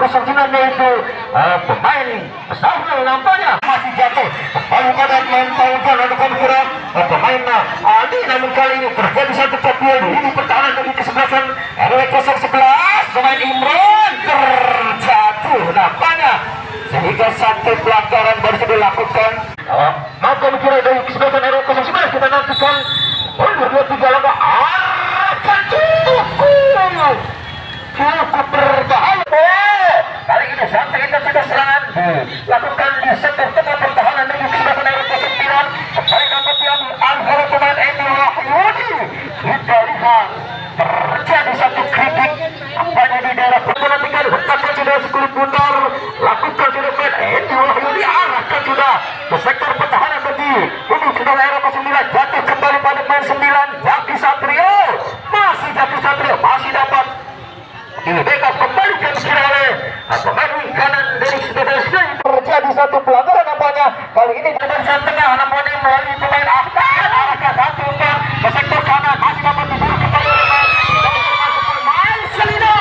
09 yaitu pemain Sahrul nampaknya masih jatuh kembali pada main Tauban ataupun kira pemain Aldi, namun kali ini terjadi satu keduel ini pertahanan dari kesebelasan RW 011 pemain Imran terjatuh nampaknya sehingga satu pelanggaran baru saja dilakukan. Maka kira dari kesebelasan RW 011 kita nantikan mundur 2-3 langkah akan cukup berbahaya. Kali ini sampai intensitas serangan lakukan di sektor tengah pertahanan dari kesebelasan RW 09 kembali dapat diambil alih pemain Edi Wahyudi. Kita lihat terjadi satu kritik apanya di daerah penantikan hentakan sudah 10 putar lakukan sudah pemain Edi Wahyudi arahkan sudah ke sektor pertahanan bagi ini sudah RW 09 jatuh kembali pada pemain 9 Jaki Satrio masih dapat ini backup kembalikan kira oleh pemain kanan dari sebelah terjadi satu pelanggaran nampaknya kali ini dari tengah nampaknya melalui pemain Ahmad arahkan satu umpan ke sektor kanan masih dapat diburu kembali oleh pemain Selino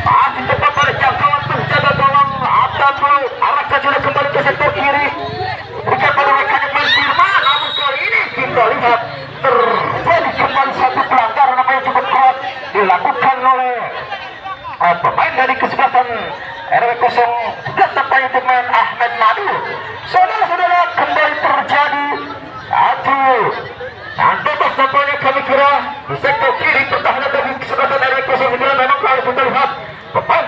masih tepat pada jangkauan penjaga gawang Abdan dulu arahkan sudah kembali ke sektor kiri bukan pada rekannya pemain Firman namun kali ini kita lihat terjadi kembali satu pelanggaran nampaknya cukup keras dilakukan oleh pemain dari kesebelasan RW 011 tampaknya pemain Ahmed Madu. Saudara-saudara kembali terjadi satu bebas nampaknya kami kira di sektor kiri pertahanan dari kesebelasan RW 09 memang kalau kita lihat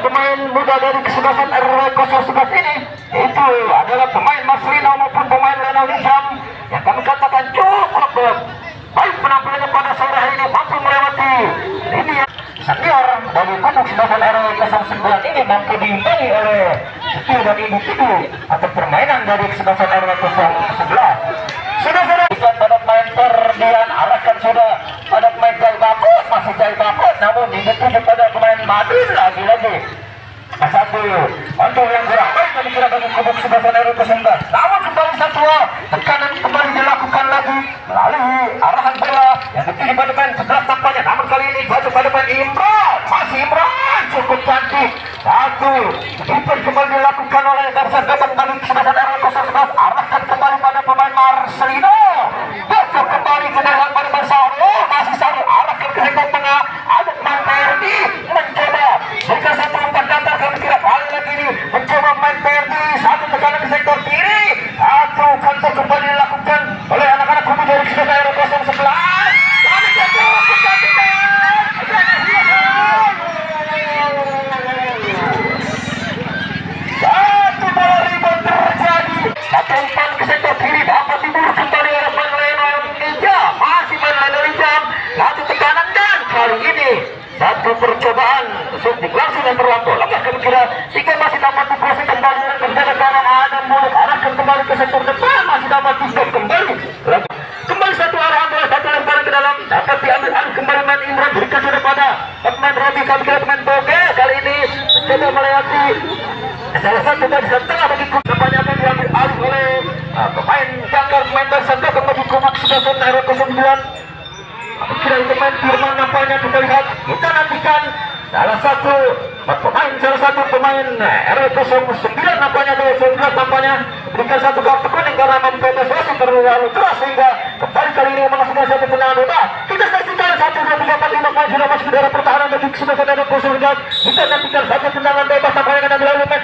pemain muda dari kesebelasan RW 011 ini itu adalah pemain Maslino maupun pemain Lenal Nizam yang kami katakan cukup baik penampilannya pada sore hari ini mampu melewati ini senior dari kubu kesebelasan RW 09 ini mampu diimbangi oleh skill dan individu atau permainan dari kesebelasan RW 011. Sudah pada pemain Ferdian arahkan sudah pada pemain Jai Bakut masih Jai Bakut namun dituju pada pemain Madrid lagi-lagi satu untuk yang kurang baik kami kira bagi kubu kesebelasan RW 09 namun kembali satu tekanan kembali dilakukan lagi melalui arahan bola yang dituju pada pemain 11 tampaknya namun kali ini jatuh pada pemain Imran masih Imran cukup cantik satu kiper kembali dilakukan oleh Garusan Bebas dari kesebelasan RW 011 arahkan kembali pada pemain Marcelino jatuh kembali ke dalam pada pemain Sahrul masih Sahrul arahkan ke sektor tengah ada pemain Perdi mencoba berikan satu umpan datar kami kira kali lagi ini mencoba main Perdi satu tekanan ke sektor kiri satu kantor kembali dilakukan oleh anak-anak kubu dari kesebelasan RW 011 kami jatuh satu bola ribut terjadi satu umpan ke sektor kiri dapat diburu kembali oleh pemain Lenal Nizam masih main Lenal Nizam satu tekanan dan kali ini satu percobaan suntik langsung yang terlampau lemah kami kira jika masih dapat diproses kembali oleh penjaga gawang Adam Mulut arahkan kembali ke sektor depan masih dapat di-stop kembali satu arahan bola satu lemparan ke dalam dapat diambil alih kembali main Imran berikan sudah pada pemain Robi kami kira pemain Boge kali ini mencoba melewati salah satu dari tengah bagi kubu depannya akan diambil alih oleh pemain jangkar pemain Barisan Gabung bagi kubu kesebelasan RW 09 kira pemain Firman nampaknya kita lihat kita nantikan salah satu pemain RW 09 nampaknya dari 19 nampaknya berikan satu kartu kuning karena memprotes wasit terlalu keras sehingga kembali kali ini melakukan satu tendangan bebas kita saksikan 1, 2, 3, 4, 5 poin sudah masuk ke daerah pertahanan bagi kesebelasan RW 09 kita nantikan satu tendangan bebas nampaknya akan diambil oleh pemain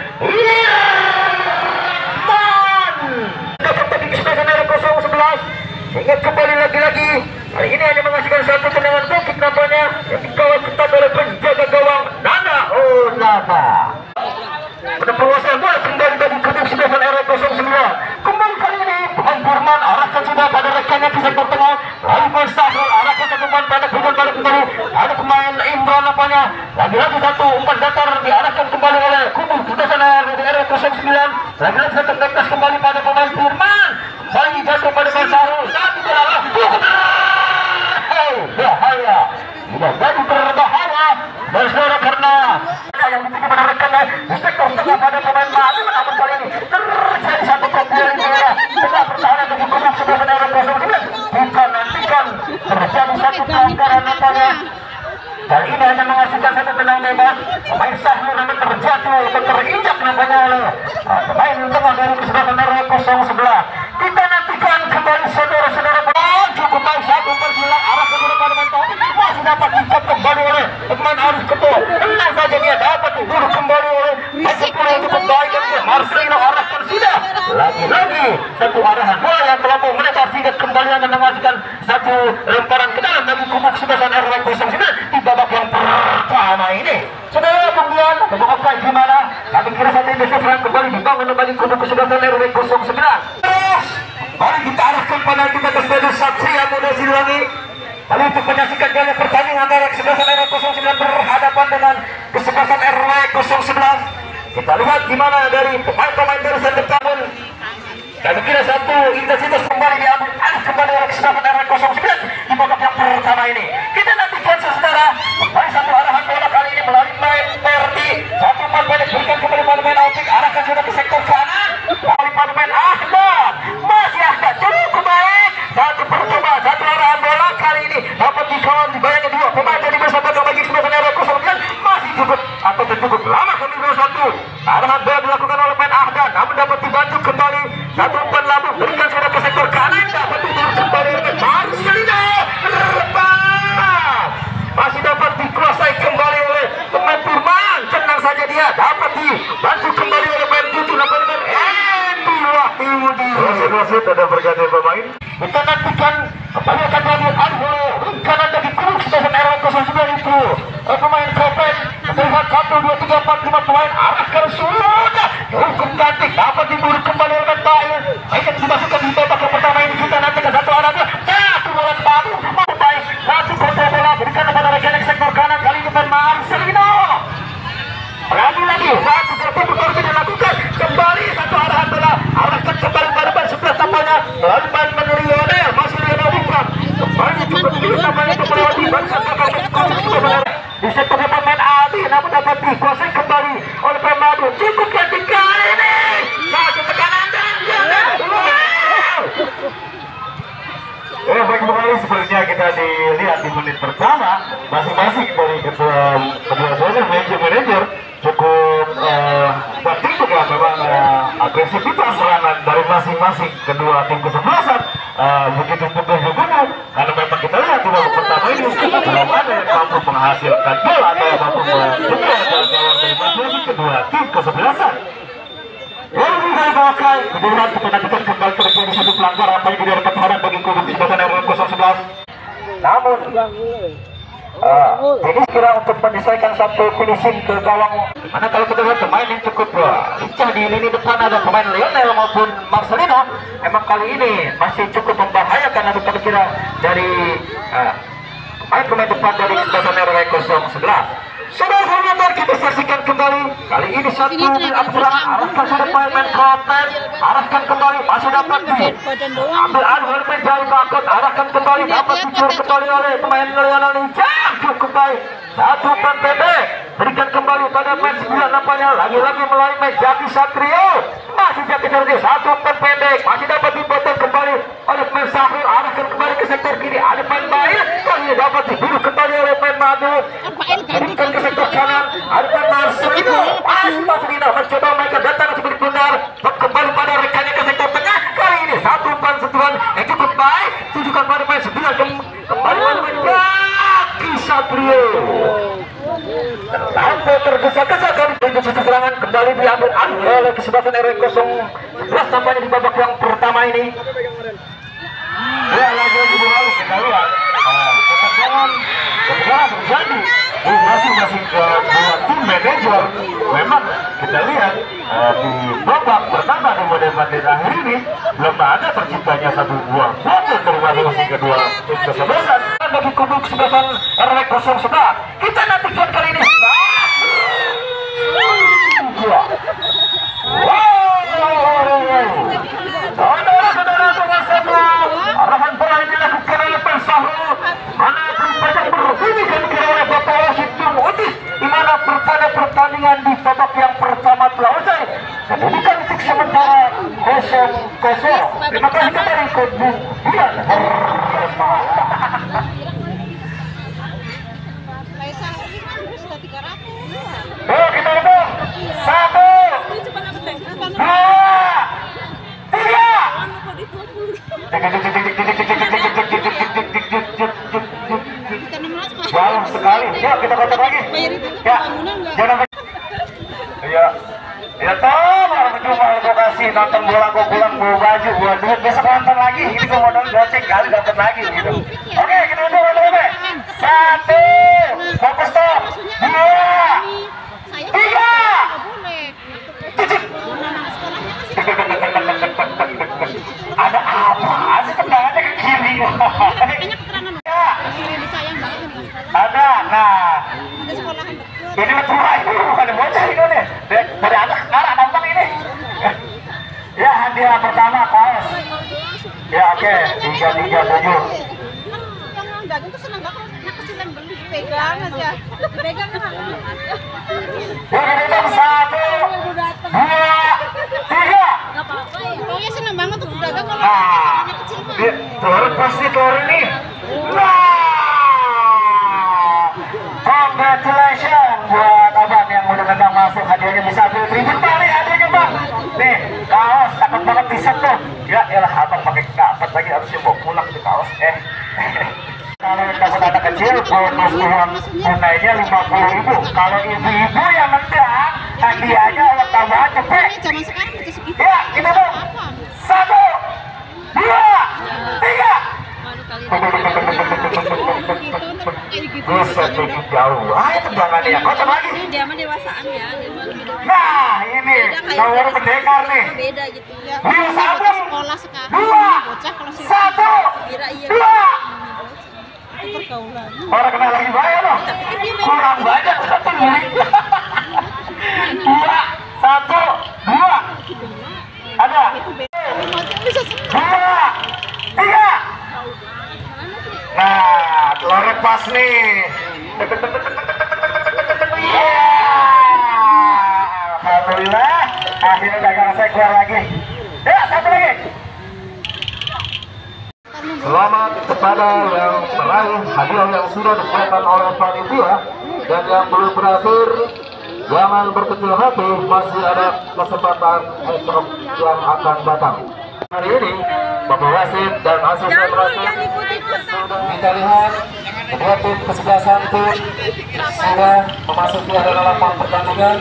dapat bagi kesebelasan RW 011 sehingga kembali lagi-lagi kali ini hanya menghasilkan satu tendangan bukit nampaknya yang dikawal ketat oleh penjaga gawang Nana Nana pada penguasaan bola kembali bagi kubu kesebelasan RW 09 kembali kali ini pemain Firman arahkan sudah pada rekannya di sektor tengah lalu pemain Sahrul arahkan satu umpan pendek bukan balik kembali ada pemain Imran nampaknya lagi-lagi satu umpan datar diarahkan kembali oleh kubu kesebelasan RW 09 lagi-lagi satu tegas kembali pada pemain Firman kembali jatuh pada pemain Sahrul satu bola bahaya sudah jadi berbahaya dan saudara karena yang dituju pada rekannya di sektor tengah pada pemain Madu namun kali ini terjadi satu keduel di daerah tengah pertahanan bagi kubu kesebelasan RW 09 kita nantikan terjadi satu pelanggaran nampaknya kali ini hanya dimasukkan satu tenang bebas. Pemain Sahlu namun terjatuh atau terinjak nampaknya oleh pemain tengah dari kesebelasan RW 011. Kita nantikan kembali saudara-saudara. Cukup baik satu persilang arah ke depan dengan Taufik masih dapat dicat kembali oleh pemain Arif Ketua. Tenang saja dia dapat duduk kembali oleh Pasipul untuk kembali dan Marcelino arahkan sudah lagi-lagi satu arahan bola yang terlampau melebar sehingga kembali akan menghasilkan satu lemparan ke dalam bagi kubu kesebelasan RW 09 di babak yang pertama ini. Saudara kemudian babak gimana? Kami kira satu ini serang kembali dibangun bagi kubu kesebelasan RW 09. Terus mari kita arahkan pada kita ke stadion Satria Muda Siliwangi. Lalu untuk menyaksikan jalannya pertandingan antara kesebelasan RW 09 berhadapan dengan kesebelasan RW 011. Kita lihat gimana dari pemain-pemain dari Center Tahun. Kami kira satu intensitas kembali diambil alih kembali oleh kesebelasan RW 09 di babak yang pertama ini. Kita nantikan saudara kembali satu arahan bola kali ini melalui main Perdi. Satu umpan pendek berikan kembali pada main Aupik, arahkan sudah ke sektor kanan. Melalui pada main Ahmad. Masih Ahmad cukup baik. Satu percobaan, satu arahan bola kali ini dapat dikawal dibayangkan dua pemain dari bersama bagi kesebelasan RW 09 masih cukup atau cukup lama kami satu. Arahan bola dilakukan oleh main Ahmad namun dapat dibantu kembali. Satu umpan lambung berikan sudah ke sektor kanan dapat dibantu kembali oleh Marcelino. Masih dapat dikuasai kembali oleh pemain Firman. Tenang saja dia dapat dibantu kembali oleh pemain 7 nomor Endi Wahyudi. Wasit ada berganti pemain. Kita nantikan kembali akan diambil oleh kanan dari kubu kesebelasan RW 09 itu. Pemain Kopen melihat 1, 2, 3, 4, 5 pemain arahkan sudah hukum cantik dapat diburu kembali oleh Bail. Akan dimasukkan di babak yang pertama ini. Kita nantikan satu arah bola satu bola baru baik satu kontrol bola berikan kepada rekan sektor kanan kali ini Marcelino. Lagi satu tertutup harus dilakukan kembali satu arahan bola arahkan kembali pada ban sebelah tampaknya melalui ban Lionel masih Lionel bukan kembali cukup tampaknya untuk melewati ban sebelah di sektor depan main Adi namun dapat dikuasai kembali oleh Pemadu. Cukup cantik kali ini satu tekanan dan baik kembali sepertinya kita dilihat di menit pertama masing-masing dari kedua manajer cukup penting juga memang agresivitas serangan dari masing-masing kedua tim kesebelasan begitu teguh-teguh karena memang kita lihat di babak pertama ini belum ada yang mampu menghasilkan gol atau mampu menjegal gawang dari masing-masing kedua tim kesebelasan. Lebih dari Bawakai, kemudian kita nantikan kembali terjadi satu pelanggaran apa yang tidak pertahanan bagi kubu kesebelasan RW 011. Namun jadi kira untuk menyesuaikan satu finishing ke gawang. Mana kalau kita lihat pemain yang cukup lincah di lini depan ada pemain Lionel maupun Marcelino. Emang kali ini masih cukup membahayakan untuk kira dari pemain depan dari kesebelasan RW 011. Sudah saudara kita saksikan kembali kali ini satu serangan arahkan sudah pemain Kopen arahkan kembali masih dapat ambil alih oleh pemain Jari Bakut arahkan kembali dapat dicuri kembali oleh pemain Lionel Lijang cukup baik satu umpan pendek berikan kembali pada pemain 9 nampaknya lagi-lagi melalui pemain Jaki Satrio masih Jaki Satrio satu umpan pendek masih dapat dipotong kembali oleh pemain Sahul arahkan kembali ke sektor kiri ada pemain Bail kali ini dapat diburu kembali oleh pemain Madu berikan ke sektor kanan ada pemain Marcelino Marcelino mencoba mereka datang seperti benar kembali pada rekannya ke sektor tengah kali ini satu umpan sentuhan yang cukup baik tujukan pada pemain 9 kembali pada pemain Jaki Satrio sampai tergesa-gesa kali ini serangan kembali diambil alih oleh kesebelasan RW 011 tampaknya di babak yang pertama ini. Ya lagi-lagi lalu kita lihat ketegangan terjadi di masing-masing kedua tim manajer. Memang kita lihat di babak pertama di mode bandit akhir ini belum ada terciptanya satu buah gol dari masing-masing kedua tim kesebelasan bagi kubu kesebelasan RW 011. Kita nantikan kali ini saudara-saudara arahan bola yang dilakukan oleh Persahru mana banyak berbunyi dan dikira oleh Bapak Wasit Jung Utis di mana pertandingan di babak yang pertama telah usai dan ini untuk sementara 0-0. Terima kasih kembali ke Bung Dian Herman. Ya, jangan. Iya. Ya toh, cuma gue kasih nonton bola, gue pulang bawa baju, gue duit, besok nonton lagi. Ini gue modal goceng kali dapat lagi gitu. Oke, kita untuk teman-teman. 1, fokus stop. 2, 3. Ada apa sih tendangannya ke kiri? Ya. Ada, nah. Ini tua ini bukan bocah ini nih. Dari atas arah nonton ini. Ya hadiah pertama kaos. Ya oke, 337. Dagang tuh seneng banget, anak kecil yang beli pegang aja, pegang kan? Hitung 1, 2, 3. Gak apa-apa ya. Pokoknya seneng banget tuh dagang kalau anak kecil mah. Turun pasti turun nih. Congratulations buat abang yang udah nendang masuk, hadiahnya bisa ribut kali hadiahnya bang. Nih kaos takut banget bisa tuh. Ya elah abang pakai dapat lagi harusnya bawa pulang di kaos. Kalau yang dapat anak kecil bonus uang tunainya 50.000. Kalau ibu-ibu yang nendang hadiahnya uang tambahan cepet. Zaman sekarang itu segitu. Ya kita dong. 1, 2, 3. Bisa tinggi jauh. Ayo tendangannya ya. Kocok lagi. Dia mah dewasaan ya, dia mah lebih dewasa. Nah ini nomor pendekar nih. Beda gitu ya. Biru sabun. Sekolah sekarang 2, bocah kalau 1, kira iya 2. itu pergaulan. Orang kena lagi bayar loh. Kurang banyak satu beli. 2, 1, 2. Ada. 2, 3. Nah, loret pas nih. Alhamdulillah, akhirnya dagang saya keluar lagi. Ya, satu lagi. Selamat kepada yang meraih hadiah yang sudah disediakan oleh panitia dan yang belum berakhir. Jangan berkecil hati, masih ada kesempatan esok yang akan datang. Hari ini, Bapak Wasit dan asisten pelatih kita lihat kedua tim kesebelasan tim sudah memasuki area lapangan pertandingan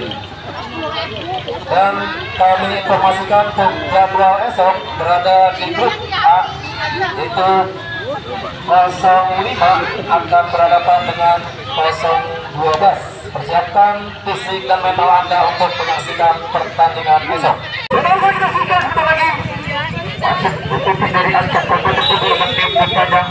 dan kami informasikan untuk jadwal esok berada di grup A itu 05 akan berhadapan dengan 012. Persiapkan fisik dan mental Anda untuk menyaksikan pertandingan esok. Masuk dari angka kompetisi tim saja.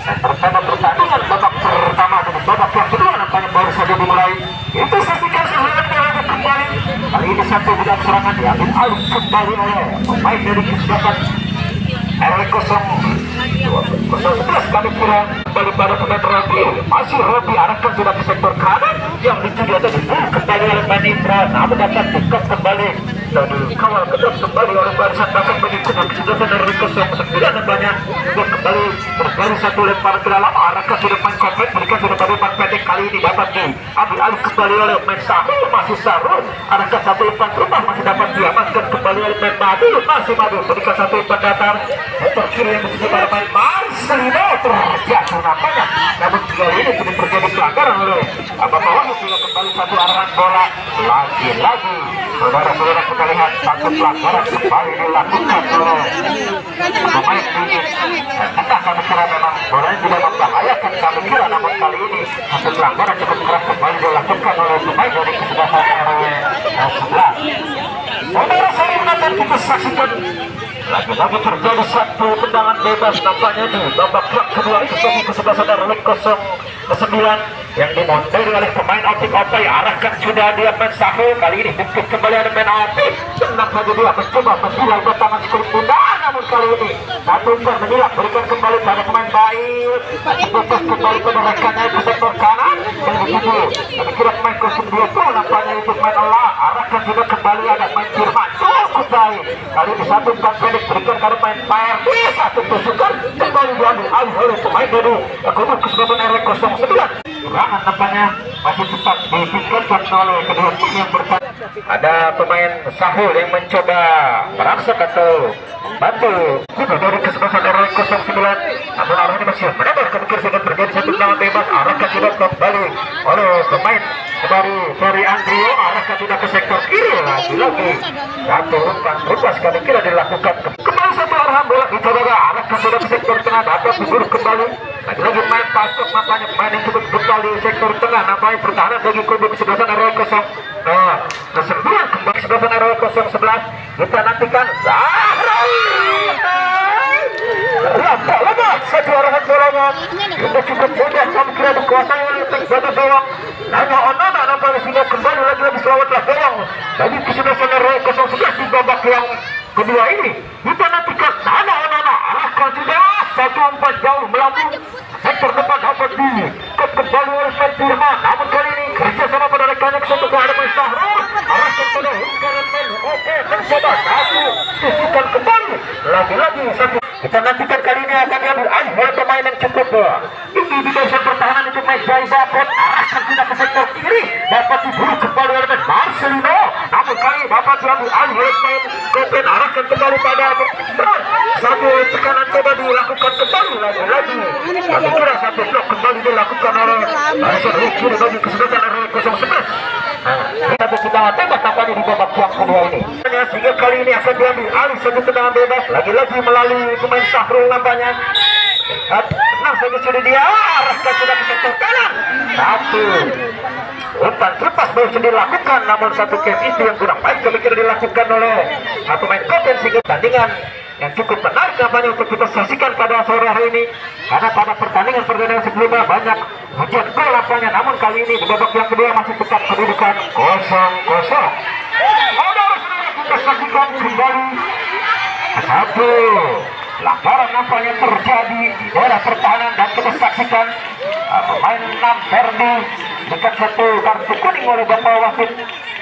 Dan pertama pertandingan babak pertama dan babak yang kedua nampaknya baru saja dimulai. Itu saksikan serangan dilakukan kembali. Kali ini satu budak serangan diambil alih kembali oleh pemain dari kesebelasan RW 011 kami kurang kembali pada pemain Robi. Masih Robi arahkan sudah ke sektor kanan yang itu dia tadi kembali oleh Manindra, namun dapat dekat kembali dan dikawal kedap kembali oleh barisan bahkan mengikuti kesebelasan RW 09 nampaknya dan kembali berbaris satu lemparan ke dalam arahkan sudah main komplek berikan sudah pada umpan pendek kali ini dapat diambil alih kembali oleh main Sahul masih Sarul arahkan satu umpan rumah masih dapat diamankan kembali oleh main Madu masih Madu berikan satu umpan datar sektor kiri yang dituju pada main Marcelino terjatuh nampaknya namun kali ini sudah terjadi pelanggaran oleh Bapak Wahyu sudah kembali satu arahan bola lagi-lagi saudara-saudara kita lihat satu pelanggaran kembali dilakukan oleh pemain ini. Entah kami kira memang bolanya tidak membahayakan kami kira namun kali ini satu pelanggaran cukup keras kembali dilakukan oleh pemain dari kesebelasan RW 11. Saudara saya menonton kita saksikan lagi-lagi terjadi satu tendangan bebas nampaknya di babak kedua itu bagi kesebelasan RW 09 yang dimonteri oleh pemain Optik Opai arahkan sudah dia main Sahul kali ini bukit kembali ada main Optik tenang saja dia mencoba menilai bertangan kulit bunda namun kali ini satu umpan menilai berikan kembali pada pemain baik putus kembali pada rekannya di sektor kanan dan begitu tapi kira pemain 02 nampaknya itu main Allah arahkan sudah kembali ada main Firman cukup baik kali ini satu umpan pendek berikan pada main PRD satu tusukan kembali diambil alih oleh pemain dari kubu kesebelasan RW 09 serangan nampaknya masih tetap dipikirkan oleh kedua tim yang bertanding. Ada pemain Sahul yang mencoba merangsek atau bantu sudah dari kesempatan orang 09, namun arah ini masih menambah kemungkinan akan terjadi satu tendangan bebas. Arahkan sudah kembali oleh pemain dari Ferry Andrio, arahkan sudah ke sektor kiri lagi satu umpan bebas kali kira dilakukan kembali satu arahan bola dicoba arahkan sudah ke sektor tengah, dapat diburuk kembali lagi main pasok, makanya main yang cukup brutal di sektor tengah. Nampaknya pertahanan bagi kubu kesebelasan RW 09 kembali kesebelasan RW 011. Kita nantikan lepas satu arahan bolanya sudah cukup mudah kami kira dikuasai oleh tim Batu Sawang. Nana nampaknya sudah kembali lagi selawatlah bolang bagi kesebelasan RW 011 di babak yang kedua ini. Kita nantikan Nana arahkan sudah satu umpan jauh melambung sektor depan dapat kembali oleh Firman, namun kali ini kerjasama pada rekannya ke satu kehadapan Syahrul, arahkan pada lingkaran main mencoba satu tusukan kembali lagi satu. Kita nantikan kali ini akan diambil alih oleh pemain yang cukup tinggi di bagian pertahanan itu Mike Jai Bapot, arahkan sudah ke sektor kiri dapat diburu kembali oleh Marcelino, namun kali dapat diambil alih oleh pemain Kopen, arahkan kembali pada satu tekanan coba dilakukan kembali lagi kira satu blok kembali dilakukan oleh kiri bagi kesempatan RW 011. Satu tendangan bebas tampaknya di babak yang kedua ini. Sehingga kali ini akan diambil alih satu tendangan bebas lagi melalui pemain Sahrul nampaknya. Tenang saja sudah dia arahkan sudah ke sektor kanan. Satu umpan lepas baru sudah dilakukan, namun satu game itu yang kurang baik kami kira dilakukan oleh pemain Kopen sehingga pertandingan yang cukup menarik nampaknya untuk kita saksikan pada sore hari ini, karena pada pertandingan sebelumnya banyak hujan gol nampaknya, namun kali ini di babak yang kedua masih tetap kedudukan 0-0. Kita saksikan kembali satu pelanggaran nampaknya terjadi di daerah pertahanan dan kita saksikan pemain 6 Ferdi dekat satu kartu kuning oleh Bapak wasit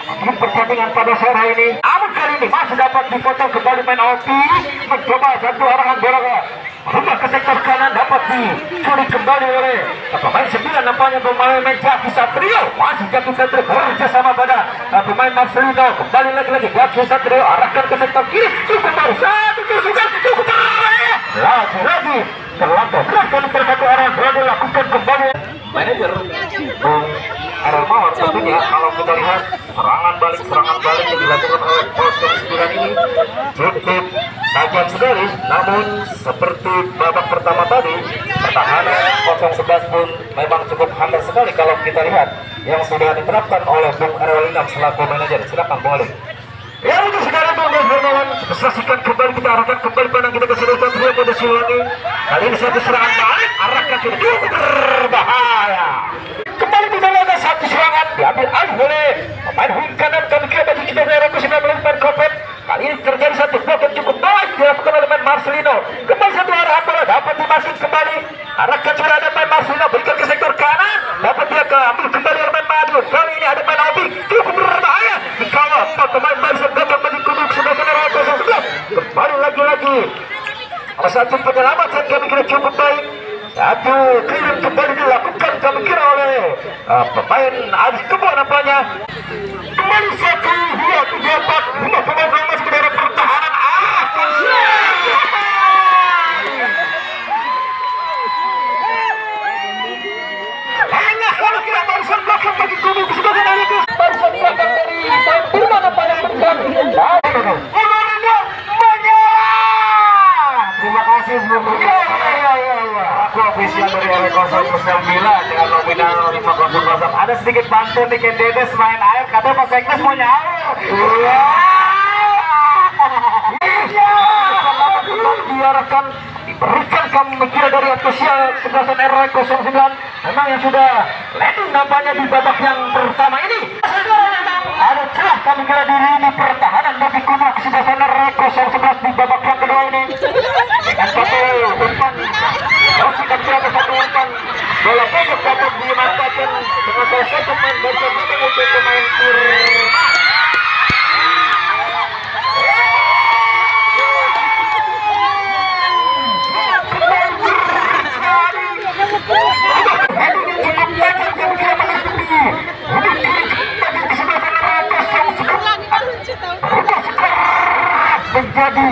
di pertandingan pada sore ini. Namun kali ini masih dapat dipotong kembali main Opi, mencoba satu arahan bola rumah ke sektor kanan dapat dicuri kembali oleh pemain 9 nampaknya pemain Jaki Satrio, masih Jaki Satrio bekerja sama pada pemain Marcelino, kembali lagi Jaki Satrio arahkan ke sektor kiri, cukup baru satu tusukan cukup lagi terlampau keras kali satu arahan bola dilakukan kembali manajer Arama. Tentunya kalau kita lihat serangan balik yang dilakukan oleh 09 ini cukup tajam sekali, namun seperti babak pertama tadi pertahanan 011 pun memang cukup hambar sekali kalau kita lihat yang sudah diterapkan oleh Bung Erwin selaku manajer. Silakan boleh. Ya itu sekarang Bung Hermawan, saksikan kembali, kita arahkan kembali pandang kita ke seluruh Satria pada Siwangi. Kali ini satu serangan balik, arahkan cukup berbahaya. Kembali dilakukan satu serangan diambil alih oleh pemain wing kanan kami kira bagi kita dari Rangkus melakukan Kopen. Kali ini terjadi satu blok yang cukup baik dilakukan oleh pemain Marcelino. Kembali satu arahan bola dapat dimasuk kembali, arahkan sudah ada pemain Marcelino berikan ke sektor kanan, dapat dia ambil kembali oleh pemain Madu. Kali ini ada pemain Obi cukup berbahaya dikawal pemain Barisan datang bagi kubu sebelah kanan 011. Kembali lagi satu penyelamatan kami kira cukup baik. Satu kirim kembali dilakukan kami kira oleh pemain Aris Kebo nampaknya. Kembali 1, 2, 3, 4, 5 pemain Rangkas ke daerah pertahanan. Hanya kalau kira barisan belakang bagi kubu sebagai Alikus. Barisan belakang dari Firman nampaknya bukan. Terima kasih Bung. Aku ofisial dari RW 009 dengan nominal 500. Ada sedikit bantu nih Ken Dedes main air, katanya Pak Seknes mau nyaur. Diarahkan diberikan kami kira dari ofisial kesebelasan RW 09 memang yang sudah leading nampaknya di babak yang pertama ini. Ada celah kami kira diri ini pertahanan bagi kubu kesebelasan RW 011 di babak yang kedua ini. Dengan satu umpan masih kami kira satu umpan bola pojok dapat dimanfaatkan dengan salah satu pemain bocor untuk pemain Firman. Cukup terjadi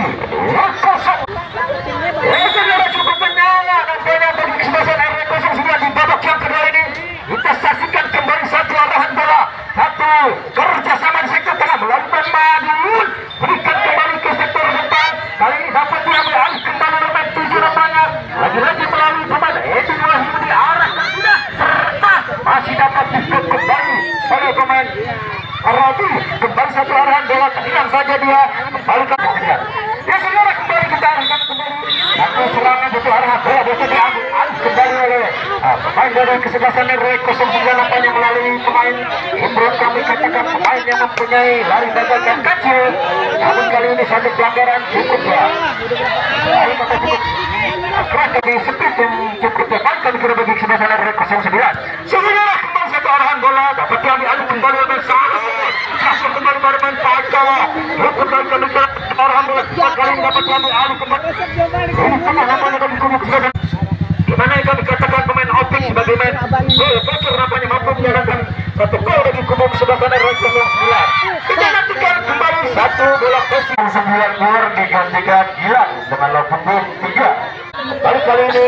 kosong. Saudara cukup menyala nampaknya bagi kesebelasan RW09 di babak yang kedua ini. Kita saksikan kembali satu arahan bola, satu kerjasama di sektor tengah melalui Madun, berikan kembali ke sektor depan. Kali ini dapat diambil alih kembali nomor 7 nampaknya. Lagi-lagi melalui pemain Edi Wahyu diarahkan sudah serta masih dapat diskon kembali oleh pemain Rabi. Kembali satu arahan bola, hilang saja dia kembali ke ya saudara, kembali kita arahkan kembali satu serangan butuh arahan bola bisa diambil alih kembali oleh pemain dari kesebelasan RW09 nampaknya melalui pemain Imron. Kami katakan pemain yang mempunyai lari dadakan kecil, namun kali ini satu pelanggaran cukup ya. Lalu maka cukup keras dari speed yang cukup tepat kami kira bagi kesebelasan RW09. Saudara, kembali satu arahan bola dapat diambil alih kembali oleh Sasur kembali pada main Paca. Kembali kami kira arahan bola kali ini dapat diambil alih kembali. Ini tengah nampaknya kami kubu kesebelasan. Dimana yang kami katakan pemain optik sebagai main gol bocor nampaknya mampu menjalankan satu gol bagi kubu kesebelasan RW09. Kita nantikan kembali satu bola posisi 9 gol digantikan hilang dengan lawan 3. Kali ini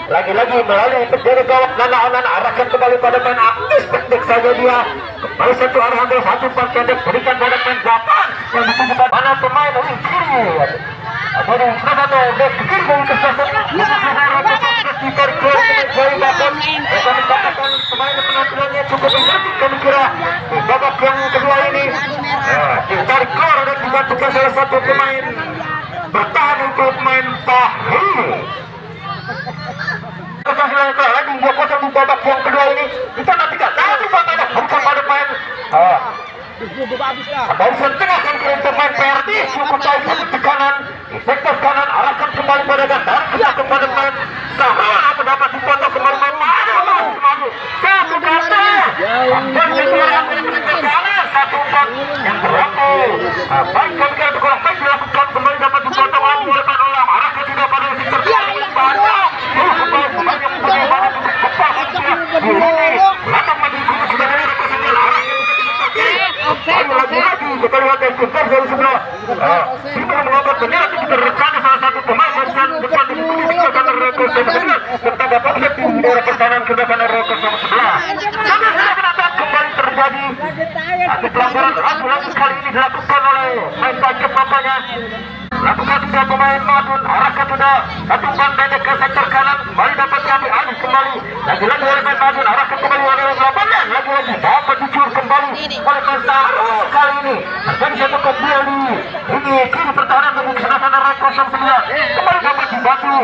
lagi-lagi melalui penjara gawat Nana Onan arahkan kembali pada main Agnes, pendek saja dia. Kembali satu arahan bola, satu pas pendek berikan pada main 8 yang ditujukan mana pemain wing kiri. Jadi satu back kiri dari kesebelasan ditarik ke jauh bahkan kami katakan pemain penampilannya cukup menarik kami kira di babak yang kedua ini. Ditarik keluar dan dibantukan salah satu pemain bertahan untuk main Fahri. Kesaksian lagi 2-0 di babak yang kedua ini. Kita nantikan satu bantanya bukan pada main barisan tengah kan kira pemain PRD cukup baik satu tekanan di sektor kanan arahkan kembali pada gandar kita kepada main Sahara apa dapat dipotong kembali main maju satu ganda dan kedua yang kanan satu umpan yang berlaku baik kami kira kurang baik dilakukan kembali dapat dipotong lagi oleh Pak Olam arahkan juga pada sektor kanan panjang kembali pemain yang mempunyai badan untuk cepat latang maju kubu sudah dari representasi lagi-lagi kita lihat dari sebentar dari sebelah kita mengangkat bendera kita rencana salah satu pemain barisan depan di kesebelasan RW09 tentang dapat tim dari pertahanan kesebelasan RW11 sampai sudah menatap kembali terjadi satu pelanggaran lagi kali ini dilakukan oleh main tajam nampaknya. Lakukan juga pemain Madun arahkan sudah satu umpan pendek ke sektor kanan kembali dapat kami alih kembali lagi-lagi oleh main Madun arahkan kembali oleh 8 lagi-lagi dapat dicur kembali oleh Pesta kali ini terjadi satu kembali ini kiri pertahanan bagi kesebelasan RW09 kembali dapat dibantu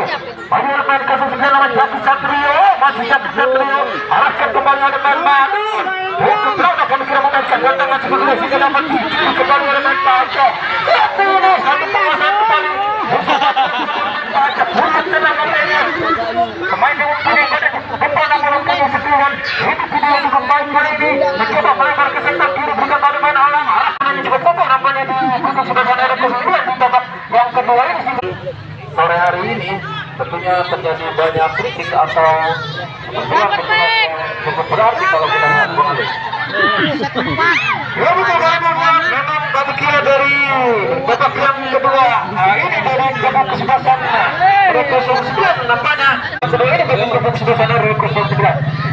bagi oleh main 09 namanya Jati Satrio masih Jati Satrio arahkan kembali oleh main Madun untuk berapa kami kira memainkan gantangan sebelumnya sehingga dapat dicur kembali oleh main Paca. Tapi ini satu penguasaan kembali pemain yang mempunyai badan depan namun keseluruhan itu video cukup baik kali ini mencoba melebar ke sektor kiri bukan pada main Alam arahkannya cukup kokoh nampaknya di kubu kesebelasan RW09 di babak yang kedua ini. Sore hari ini tentunya terjadi banyak kritik atau cukup berarti kalau kita lihat kembali. Ya betul memang bagi kira dari babak yang kedua ini dari kubu kesebelasan RW09 nampaknya kedua ini bagi kubu kesebelasan RW09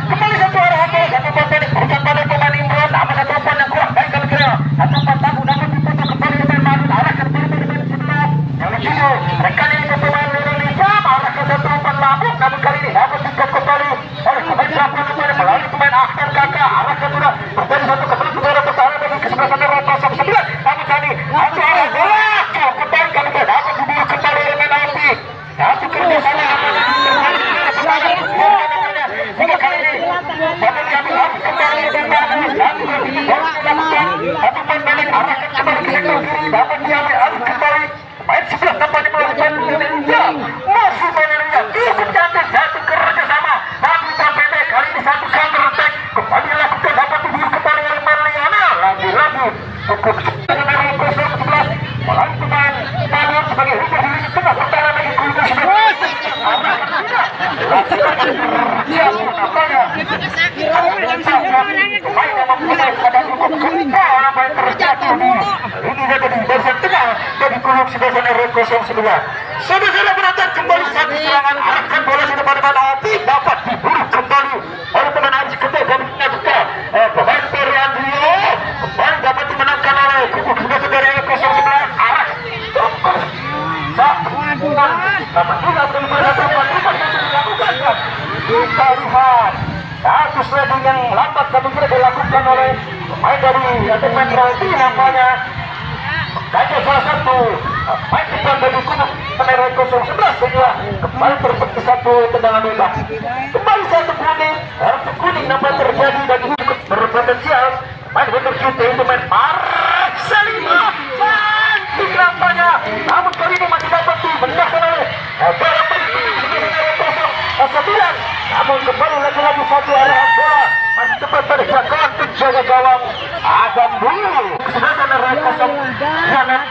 kembali satu arahan bola satu umpan pendek berikan pada pemain Imron namun satu umpan yang kurang baik kami kira satu umpan tahu namun dipotong kembali oleh Madun arahkan kembali pada pemain sebelah yang kedua rekan ini ke pemain Indonesia arahkan satu umpan labuk namun kali ini dapat dipotong kembali oleh pemain Japan melalui pemain Ahmad Kakak arahkan sudah terjadi satu kembali kepada pertahanan bagi kesebelasan RW09 namun kali satu arahan bola kembali kami kira dapat dibuat kembali oleh main Api satu kerjasama hingga kali ini dapat diambil alih kembali dengan satu main pendek arahkan kembali ke sektor kiri dapat diambil alih kembali main sebelah tampaknya melakukan Indonesia masih main Indonesia cukup cantik satu kerjasama tapi umpan pendek kali ini satu counter attack kembali dilakukan dapat dibuat kembali oleh main Lionel lagi-lagi cukup melalui pemain Madun sebagai hujung di tengah pertahanan bagi kubu pemain yang mempunyai pada cukup gempa apa yang terjadi ini jadi barisan tengah dari kubu kubuk sebelah sana RW 09. Sudah penonton kembali satu serangan arahkan bola sudah pada Opi dapat diburu kembali oleh pemain Aji Ketek dan juga pemain Ferry Andrio kembali dapat dimenangkan oleh kubuk sebelah sana RW 011 arah kita lihat satu sliding yang lambat tapi kira dilakukan oleh pemain dari Metro Roti nampaknya Kayaknya salah satu main depan dari kubuk penerang 011 sehingga kembali terpetik satu tendangan bebas. Kembali satu kuning nampak terjadi dan cukup berpotensial. Main betul kita itu main Marcelino cantik nampaknya. Namun kali ini masih dapat dimendahkan oleh bola sembilan. Namun kembali lagi satu arahan bola masih cepat pada jangkauan penjaga gawang Adam dulu. Sedangkan arah kosong Janet.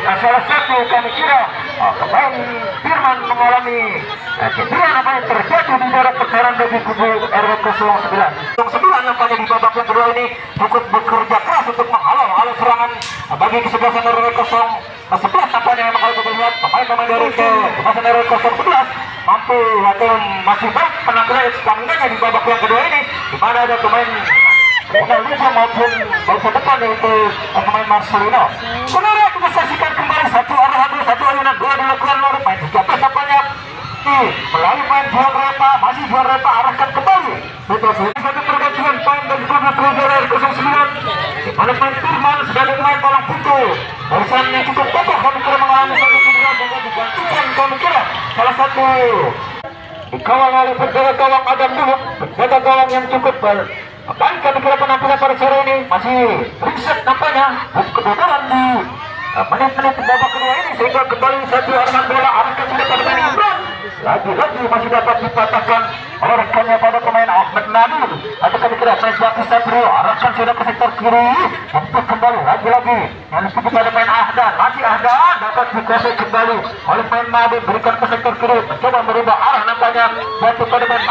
Salah satu kami kira pemain Firman mengalami cedera apa yang terjadi di dalam perkara bagi kubu RW 09. 09 nampaknya di babak yang kedua ini cukup bekerja keras untuk menghalau serangan bagi kesebelasan RW 011 nampaknya memang kalau kita lihat pemain-pemain dari kesebelasan RW 011 mampu atau masih baik penampilan staminanya di babak yang kedua ini, di mana ada pemain Liga maupun bangsa depan yaitu pemain Marcelino. Saudara kita saksikan kembali satu arahan satu ayunan dua dilakukan oleh main 13 nampaknya melalui main jual repa masih jual repa arahkan kembali betul satu pergantian poin dari kubuk RW 09 di mana main Firman sebagai pemain palang pintu barusan yang cukup kokoh kami kira mengalami satu cedera sehingga digantikan kami kira salah satu dikawal oleh penjaga gawang Adam dulu penjaga gawang yang cukup baik kami kira penampilan pada sore ini masih riset nampaknya kebetulan di menit-menit babak kedua ini sehingga kembali satu arahan bola arahkan sudah pada pemain Imran lagi-lagi masih dapat dipatahkan oleh rekannya pada pemain Ahmed Nabil atau kami kira pemain Jaki Satrio arahkan sudah ke sektor kiri untuk kembali lagi-lagi yang disebut pada pemain Ahdan masih Ahdan dapat dikuasai kembali oleh pemain Nabil berikan ke sektor kiri mencoba merubah arah nampaknya jatuh pada pemain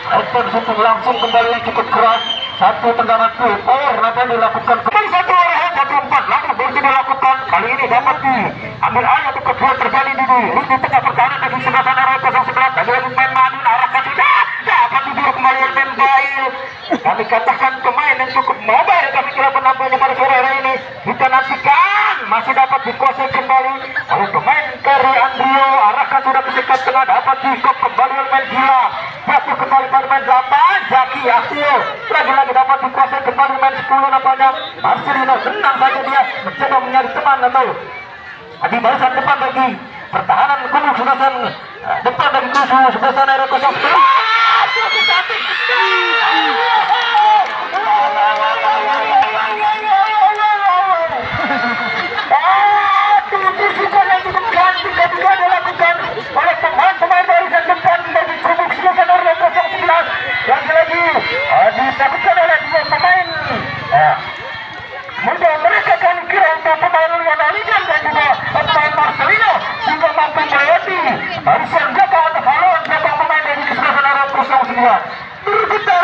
Respon untuk langsung kembali yang cukup keras satu tendangan power nampaknya dilakukan kembali satu arahan satu umpan lagi baru dilakukan kali ini dapat diambil alih untuk kedua terjadi di tengah pertahanan dari sebelah sana RW 011 lagi main Madun arahkan sudah dapat diburu kembali oleh pemain Bail kami katakan pemain yang cukup mobile kami kira penampilnya pada sore hari ini kita nantikan masih dapat dikuasai kembali oleh pemain Ferry Andrio arahkan sudah ke sekat tengah dapat dikop kembali oleh pemain Gila jatuh kembali pada pemain 8 Jaki Astio lagi-lagi dapat dikuasai kembali pemain 10 nampaknya Marcelino senang saja dia mencoba mencari teman atau di barisan depan bagi pertahanan kubuk sebelah depan dari kubuk sebelah sana RW 011 ketika dilakukan oleh pemain-pemain barisan depan bagi kubuk sebelah RW 011 lagi-lagi dilakukan oleh dua pemain muda mereka kami kira untuk pemain Lian Aligan dan juga pemain Marcelino sehingga mampu melewati barisan belakang atau haluan belakang pemain dari kesebelasan RW 09 bergetar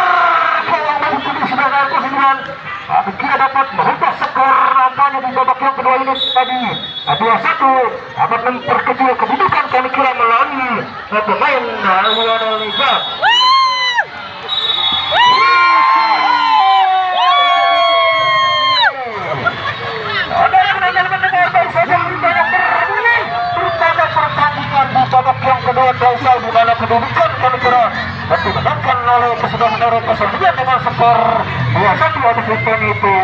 gawang dari kubuk sebelah RW 09 kami kira dapat merubah skor nampaknya di babak yang kedua ini tadi 2-1 dapat memperkecil kedudukan kami kira melalui pemain Lian Aligan. Pertandingan di babak yang kedua Dausal di mana kedudukan kami kira dimenangkan oleh kesebelasan RW 09 dengan skor 2-1 atas itu.